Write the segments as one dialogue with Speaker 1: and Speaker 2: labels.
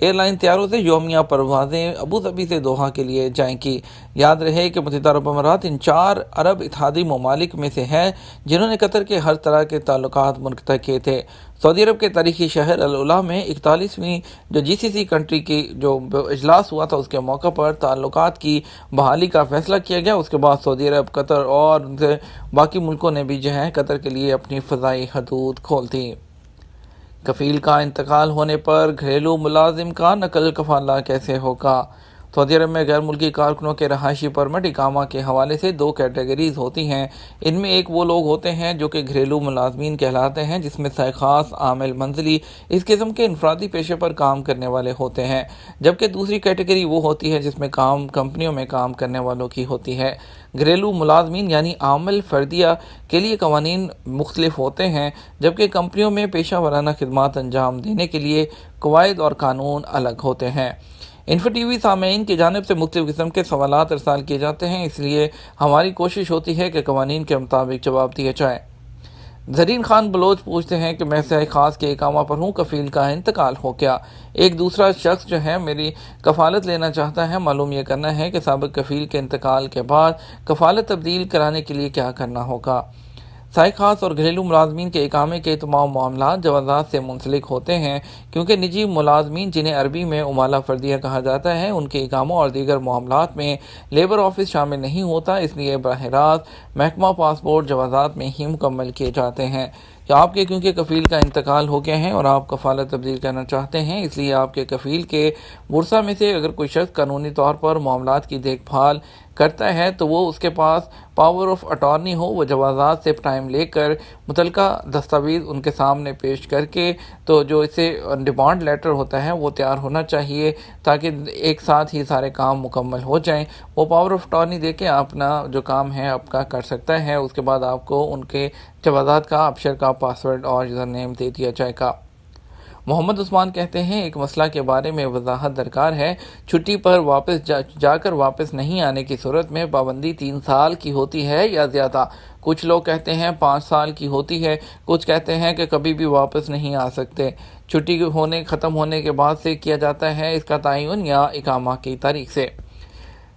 Speaker 1: Air line طیاروں سے یومیہ پروازیں ابوظہبی سے دوحہ کے لیے جائیں گی۔ یاد رہے کہ متحدہ عرب امارات ان 4 عرب اتحادی ممالک میں سے ہے جنہوں نے قطر کے ہر طرح کے تعلقات منقطع کیے تھے۔ سعودی عرب کے تاریخی شہر العلا میں 41ویں جو GCC کنٹری کی جو اجلاس ہوا تھا، اس کے موقع پر تعلقات کی بحالی کا فیصلہ کیا گیا۔ اس کے بعد سعودی عرب، قطر اور باقی ملکوں نے بھی جو ہے قطر کے لیے اپنی فضائی حدود کھول دی۔ کفیل کا انتقال ہونے پر گھریلو ملازم کا نقل کفالہ کیسے ہوگا؟ سعودی عرب میں غیر ملکی کارکنوں کے رہائشی پرمٹ اقامہ کے حوالے سے 2 کیٹیگریز ہوتی ہیں۔ ان میں ایک وہ لوگ ہوتے ہیں جو کہ گھریلو ملازمین کہلاتے ہیں، جس میں سے خاص عامل منزلی اس قسم کے انفرادی پیشے پر کام کرنے والے ہوتے ہیں، جبکہ دوسری کیٹیگری وہ ہوتی ہے جس میں کمپنیوں میں کام کرنے والوں کی ہوتی ہے۔ گھریلو ملازمین یعنی عامل فردیہ کے لیے قوانین مختلف ہوتے ہیں، جبکہ کمپنیوں میں پیشہ ورانہ خدمات انجام دینے کے لیے قواعد اور قانون الگ ہوتے ہیں۔ انفو ٹی وی سامعین کی جانب سے مختلف قسم کے سوالات ارسال کیے جاتے ہیں، اس لیے ہماری کوشش ہوتی ہے کہ قوانین کے مطابق جواب دیے جائیں۔ زرین خان بلوچ پوچھتے ہیں کہ میں سیاح خاص کے اقامہ پر ہوں، کفیل کا انتقال ہو گیا۔ ایک دوسرا شخص جو ہے میری کفالت لینا چاہتا ہے۔ معلوم یہ کرنا ہے کہ سابق کفیل کے انتقال کے بعد کفالت تبدیل کرانے کے لیے کیا کرنا ہوگا۔ سائے خاص اور گھریلو ملازمین کے اقامے کے تمام معاملات جوازات سے منسلک ہوتے ہیں، کیونکہ نجی ملازمین جنہیں عربی میں عمالہ فردیہ کہا جاتا ہے، ان کے اقاموں اور دیگر معاملات میں لیبر آفس شامل نہیں ہوتا، اس لیے براہ راست محکمہ پاسپورٹ جوازات میں ہی مکمل کیے جاتے ہیں۔ کہ آپ کے کیونکہ کفیل کا انتقال ہو گیا ہے اور آپ کفالت تبدیل کرنا چاہتے ہیں، اس لیے آپ کے کفیل کے ورثہ میں سے اگر کوئی شخص قانونی طور پر معاملات کی دیکھ بھال کرتا ہے تو وہ اس کے پاس پاور آف اٹارنی ہو، وہ جوازات سے ٹائم لے کر متعلقہ دستاویز ان کے سامنے پیش کر کے تو جو اسے ڈیمانڈ لیٹر ہوتا ہے وہ تیار ہونا چاہیے، تاکہ ایک ساتھ ہی سارے کام مکمل ہو جائیں۔ وہ پاور آف اٹارنی دے کے اپنا جو کام ہے آپ کا کر سکتا ہے۔ اس کے بعد آپ کو ان کے جوازات کا آبشر کا پاسورڈ اور یوزر نیم دے دیا جائے گا۔ محمد عثمان کہتے ہیں ایک مسئلہ کے بارے میں وضاحت درکار ہے۔ چھٹی پر واپس جا کر واپس نہیں آنے کی صورت میں پابندی 3 سال کی ہوتی ہے یا زیادہ؟ کچھ لوگ کہتے ہیں 5 سال کی ہوتی ہے، کچھ کہتے ہیں کہ کبھی بھی واپس نہیں آ سکتے۔ چھٹی ختم ہونے کے بعد سے کیا جاتا ہے اس کا تعین یا اقامہ کی تاریخ سے؟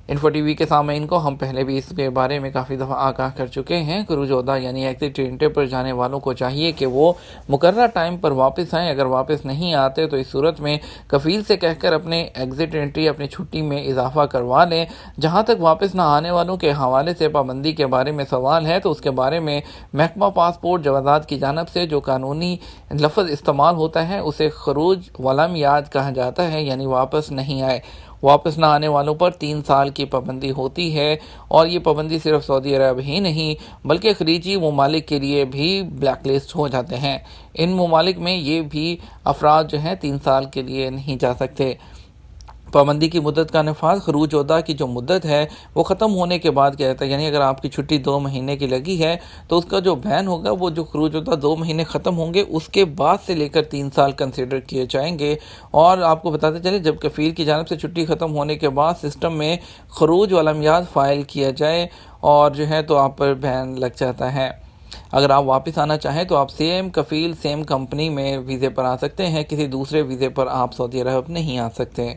Speaker 1: انفو ٹی وی کے سامعین کو ہم پہلے بھی اس کے بارے میں کافی دفعہ آگاہ کر چکے ہیں۔ خروج عہدہ یعنی ایگزٹ انٹری پر جانے والوں کو چاہیے کہ وہ مقررہ ٹائم پر واپس آئیں۔ اگر واپس نہیں آتے تو اس صورت میں کفیل سے کہہ کر اپنے ایگزٹ انٹری اپنی چھٹی میں اضافہ کروا لیں۔ جہاں تک واپس نہ آنے والوں کے حوالے سے پابندی کے بارے میں سوال ہے تو اس کے بارے میں محکمہ پاسپورٹ جوازات کی جانب سے جو قانونی لفظ استعمال ہوتا ہے اسے خروج ولم یعد کہا جاتا ہے، یعنی واپس نہیں آئے۔ واپس نہ آنے والوں پر 3 سال کی پابندی ہوتی ہے، اور یہ پابندی صرف سعودی عرب ہی نہیں بلکہ خلیجی ممالک کے لیے بھی بلیک لسٹ ہو جاتے ہیں۔ ان ممالک میں یہ بھی افراد جو ہیں 3 سال کے لیے نہیں جا سکتے۔ پابندی کی مدت کا نفاذ خروج عہدہ کی جو مدت ہے وہ ختم ہونے کے بعد کیا جاتا ہے، یعنی اگر آپ کی چھٹی 2 مہینے کی لگی ہے تو اس کا جو بین ہوگا وہ جو خروج عہدہ 2 مہینے ختم ہوں گے اس کے بعد سے لے کر 3 سال کنسیڈر کیے جائیں گے۔ اور آپ کو بتاتے چلیں جب کفیل کی جانب سے چھٹی ختم ہونے کے بعد سسٹم میں خروج ولم یعد فائل کیا جائے اور جو ہے تو آپ پر بین لگ جاتا ہے۔ اگر آپ واپس آنا چاہیں تو آپ سیم کفیل سیم کمپنی میں ویزے پر آ سکتے ہیں، کسی دوسرے ویزے پر آپ سعودی عرب نہیں آ سکتے۔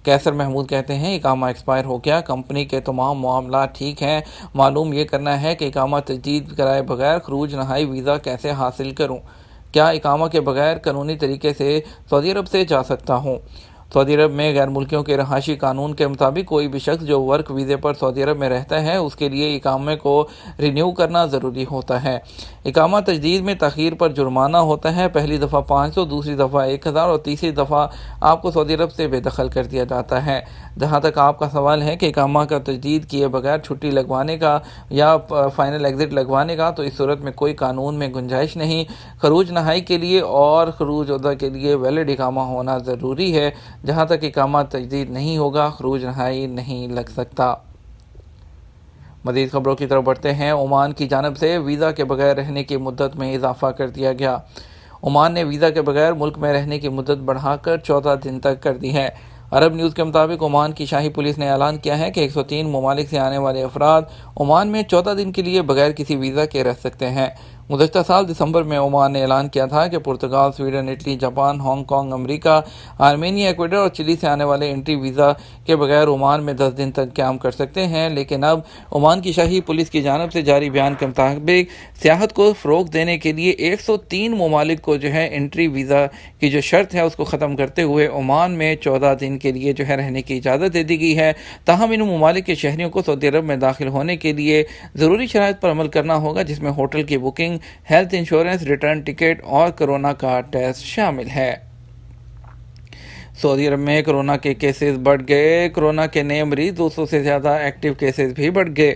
Speaker 1: کیسر محمود کہتے ہیں اقامہ ایکسپائر ہو گیا، کمپنی کے تمام معاملات ٹھیک ہیں، معلوم یہ کرنا ہے کہ اقامہ تجدید کرائے بغیر خروج نہائی ویزا کیسے حاصل کروں؟ کیا اقامہ کے بغیر قانونی طریقے سے سعودی عرب سے جا سکتا ہوں؟ سعودی عرب میں غیر ملکیوں کے رہائشی قانون کے مطابق کوئی بھی شخص جو ورک ویزے پر سعودی عرب میں رہتا ہے اس کے لیے اقامے کو رینیو کرنا ضروری ہوتا ہے۔ اقامہ تجدید میں تاخیر پر جرمانہ ہوتا ہے، پہلی دفعہ 500، دوسری دفعہ 1000 اور تیسری دفعہ آپ کو سعودی عرب سے بے دخل کر دیا جاتا ہے۔ جہاں تک آپ کا سوال ہے کہ اقامہ کا تجدید کیے بغیر چھٹی لگوانے کا یا فائنل ایگزٹ لگوانے کا، تو اس صورت میں کوئی قانون میں گنجائش نہیں۔ خروج نہائی کے لیے اور خروج عہدہ کے لیے ویلڈ اقامہ ہونا ضروری ہے۔ جہاں تک اقامہ تجدید نہیں ہوگا خروج نہائی نہیں لگ سکتا۔ مزید خبروں کی طرف بڑھتے ہیں۔ عمان کی جانب سے ویزا کے بغیر رہنے کی مدت میں اضافہ کر دیا گیا۔ عمان نے ویزا کے بغیر ملک میں رہنے کی مدت بڑھا کر 14 دن تک کر دی ہے۔ عرب نیوز کے مطابق عمان کی شاہی پولیس نے اعلان کیا ہے کہ 103 ممالک سے آنے والے افراد عمان میں 14 دن کے لیے بغیر کسی ویزا کے رہ سکتے ہیں۔ گزشتہ سال دسمبر میں عمان نے اعلان کیا تھا کہ Portugal, Sweden, Italy, Japan, Hong Kong, America, Armenia, Ecuador اور چلی سے آنے والے انٹری ویزا کے بغیر عمان میں 10 دن تک قیام کر سکتے ہیں، لیکن اب عمان کی شاہی پولیس کی جانب سے جاری بیان کے مطابق سیاحت کو فروغ دینے کے لیے 103 ممالک کو انٹری ویزا کی جو شرط ہے اس کو ختم کرتے ہوئے عمان میں 14 دن کے لیے رہنے کی اجازت دے دی گئی ہے۔ تاہم ان ممالک کے شہریوں کو سعودی عرب میں داخل ہونے کے لیے ضروری شرائط پر عمل کرنا ہوگا، جس میں ہوٹل کی booking, health insurance, return ticket اور کورونا کا ٹیسٹ شامل ہے۔ سعودی عرب میں کورونا کے کیسز بڑھ گئے، کورونا کے نئے مریض 200 سے زیادہ، ایکٹیو کیسز بھی بڑھ گئے۔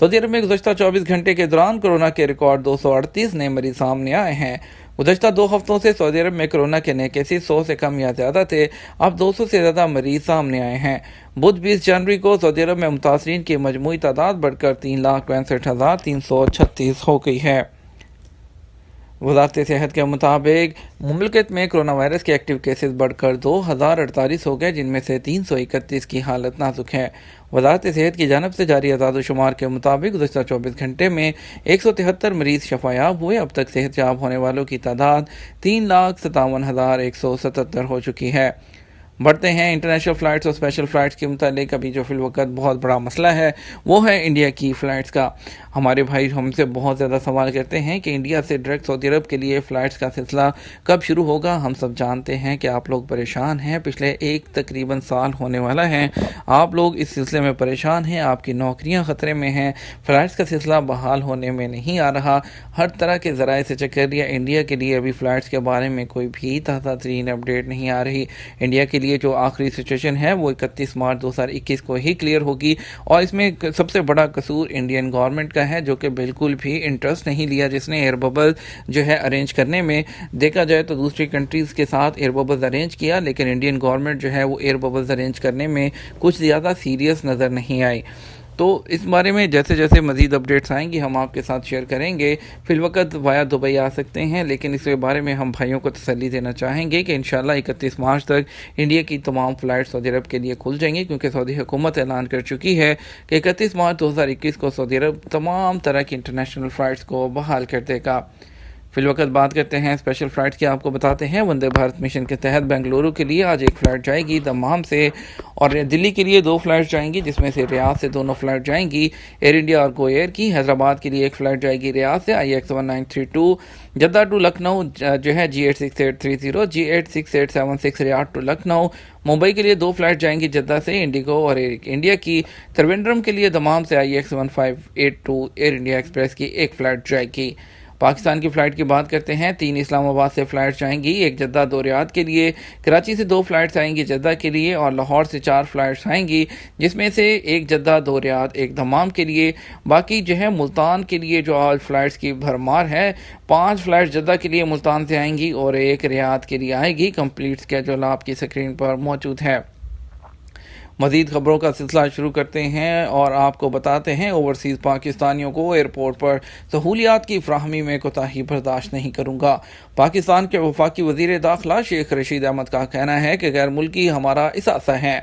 Speaker 1: سعودی عرب میں گزشتہ 24 گھنٹے کے دوران کورونا کے ریکارڈ 238 نئے مریض سامنے آئے ہیں۔ گزشتہ 2 ہفتوں سے سعودی عرب میں کورونا کے نئے کیسز 100 سے کم یا زیادہ تھے، اب 200 سے زیادہ مریض سامنے آئے ہیں۔ بدھ 20 جنوری کو سعودی عرب میں متاثرین کی مجموعی تعداد بڑھ کر 3,65,336 ہو گئی ہے۔ وزارت صحت کے مطابق مملکت میں کرونا وائرس کے ایکٹیو کیسز بڑھ کر 2048 ہو گئے، جن میں سے 331 کی حالت نازک ہے۔ وزارت صحت کی جانب سے جاری اعداد و شمار کے مطابق گزشتہ 24 گھنٹے میں 173 مریض شفا یاب ہوئے۔ اب تک صحت یاب ہونے والوں کی تعداد 3,57,177 ہو چکی ہے۔ بڑھتے ہیں انٹرنیشنل فلائٹس اور اسپیشل فلائٹس کے متعلق۔ ابھی جو فی الوقت بہت بڑا مسئلہ ہے وہ ہے انڈیا کی فلائٹس کا۔ ہمارے بھائی ہم سے بہت زیادہ سوال کرتے ہیں کہ انڈیا سے ڈائریکٹ سعودی عرب کے لیے فلائٹس کا سلسلہ کب شروع ہوگا۔ ہم سب جانتے ہیں کہ آپ لوگ پریشان ہیں، پچھلے تقریباً سال ہونے والا ہے آپ لوگ اس سلسلے میں پریشان ہیں، آپ کی نوکریاں خطرے میں ہیں، فلائٹس کا سلسلہ بحال ہونے میں نہیں آ رہا، ہر طرح کے ذرائع سے چیک کر لیا، انڈیا کے لیے ابھی فلائٹس کے بارے میں کوئی بھی تازہ ترین اپڈیٹ نہیں آ رہی۔ انڈیا کے لیے جو آخری سچویشن ہے وہ 31 مارچ 2021 کو ہی کلیئر ہوگی، اور اس میں سب سے بڑا قصور انڈین گورنمنٹ کا ہے، جو کہ بالکل بھی انٹرسٹ نہیں لیا جس نے ایئر ببل ارینج کرنے میں۔ دیکھا جائے تو دوسری کنٹریز کے ساتھ ایئر ببلز ارینج کیا، لیکن انڈین گورنمنٹ وہ ایئر ببلز ارینج کرنے میں کچھ زیادہ سیریس نظر نہیں آئی۔ تو اس بارے میں جیسے جیسے مزید اپڈیٹس آئیں گی ہم آپ کے ساتھ شیئر کریں گے۔ فی الوقت وایا دبئی آ سکتے ہیں، لیکن اس کے بارے میں ہم بھائیوں کو تسلی دینا چاہیں گے کہ انشاءاللہ 31 مارچ تک انڈیا کی تمام فلائٹ سعودی عرب کے لیے کھل جائیں گی، کیونکہ سعودی حکومت اعلان کر چکی ہے کہ 31 مارچ 2021 کو سعودی عرب تمام طرح کی انٹرنیشنل فلائٹس کو بحال کر دے گا۔ فی الوقت بات کرتے ہیں اسپیشل فلائٹس کی، آپ کو بتاتے ہیں وندے بھارت مشن کے تحت بنگلورو کے لیے آج 1 فلائٹ جائے گی دمام سے، اور دلی کے لیے 2 فلائٹ جائیں گی، جس میں سے ریاض سے 2 فلائٹ جائیں گی ایئر انڈیا اور گو ایئر کی۔ حیدرآباد کے لیے 1 فلائٹ جائے گی ریاض سے IX1932، Jeddah to Lucknow G86830، G86876 Riyadh to Lucknow. Mumbai کے لیے 2 فلائٹ جائیں گی جدہ سے انڈیگو اور ایئر انڈیا کی۔ ترویندرم کے لیے دمام سے IX1582 ایئر انڈیا ایکسپریس کی 1 فلائٹ جائے گی۔ پاکستان کی فلائٹ کی بات کرتے ہیں، 3 اسلام آباد سے فلائٹ جائیں گی، 1 جدہ 2 ریاض کے لیے۔ کراچی سے 2 فلائٹس آئیں گی جدہ کے لیے، اور لاہور سے 4 فلائٹس آئیں گی، جس میں سے 1 جدہ 2 ریاض 1 دمام کے لیے۔ باقی ملتان کے لیے جو آج فلائٹس کی بھرمار ہے، 5 فلائٹ جدہ کے لیے ملتان سے آئیں گی اور 1 ریاض کے لیے آئے گی۔ کمپلیٹ اسکیجول آپ کی اسکرین پر موجود ہے۔ مزید خبروں کا سلسلہ شروع کرتے ہیں اور آپ کو بتاتے ہیں اوورسیز پاکستانیوں کو ایئرپورٹ پر سہولیات کی فراہمی میں کوتاہی برداشت نہیں کروں گا۔ پاکستان کے وفاقی وزیر داخلہ شیخ رشید احمد کا کہنا ہے کہ غیر ملکی ہمارا اثاثہ ہیں،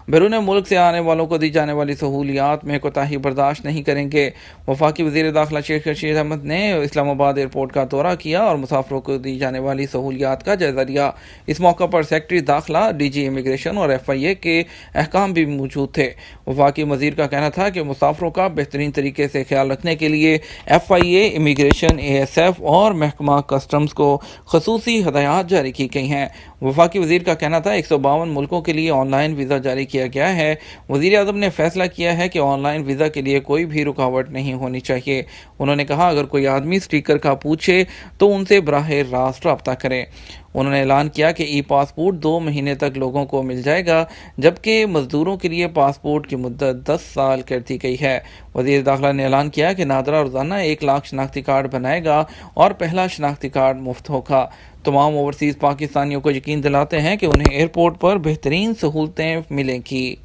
Speaker 1: بیرون ملک سے آنے والوں کو دی جانے والی سہولیات میں کوتاہی برداشت نہیں کریں گے۔ وفاقی وزیر داخلہ شیخ رشید احمد نے اسلام آباد ایئرپورٹ کا دورہ کیا اور مسافروں کو دی جانے والی سہولیات کا جائزہ لیا۔ اس موقع پر سیکرٹری داخلہ، DG امیگریشن اور FIA کے احکام بھی موجود تھے۔ وفاقی وزیر کا کہنا تھا کہ مسافروں کا بہترین طریقے سے خیال رکھنے کے لیے FIA، امیگریشن، ASF اور محکمہ کسٹمز کو خصوصی ہدایات جاری کی گئی ہیں۔ وفاقی وزیر کا کہنا تھا 152 ملکوں کے لیے آن لائن ویزا جاری کیا گیا ہے۔ وزیر اعظم نے فیصلہ کیا ہے کہ آن لائن ویزا کے لیے کوئی بھی رکاوٹ نہیں ہونی چاہیے۔ انہوں نے کہا اگر کوئی آدمی اسٹیکر کا پوچھے تو ان سے براہ راست رابطہ کریں۔ انہوں نے اعلان کیا کہ ای پاسپورٹ 2 مہینے تک لوگوں کو مل جائے گا، جبکہ مزدوروں کے لیے پاسپورٹ کی مدت 10 سال کر دی گئی ہے۔ وزیر داخلہ نے اعلان کیا کہ نادرہ روزانہ 1 لاکھ شناختی کارڈ بنائے گا اور پہلا شناختی کارڈ مفت ہوگا۔ تمام اوورسیز پاکستانیوں کو یقین دلاتے ہیں کہ انہیں ایئرپورٹ پر بہترین سہولتیں ملیں گی۔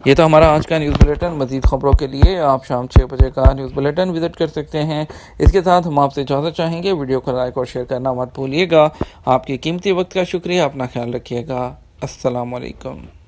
Speaker 1: یہ تو ہمارا آج کا نیوز بلیٹن۔ مزید خبروں کے لیے آپ شام 6 بجے کا نیوز بلیٹن وزٹ کر سکتے ہیں۔ اس کے ساتھ ہم آپ سے اجازت چاہیں گے، ویڈیو کو لائک اور شیئر کرنا مت بھولیے گا۔ آپ کی قیمتی وقت کا شکریہ، اپنا خیال رکھیے گا۔ السلام علیکم۔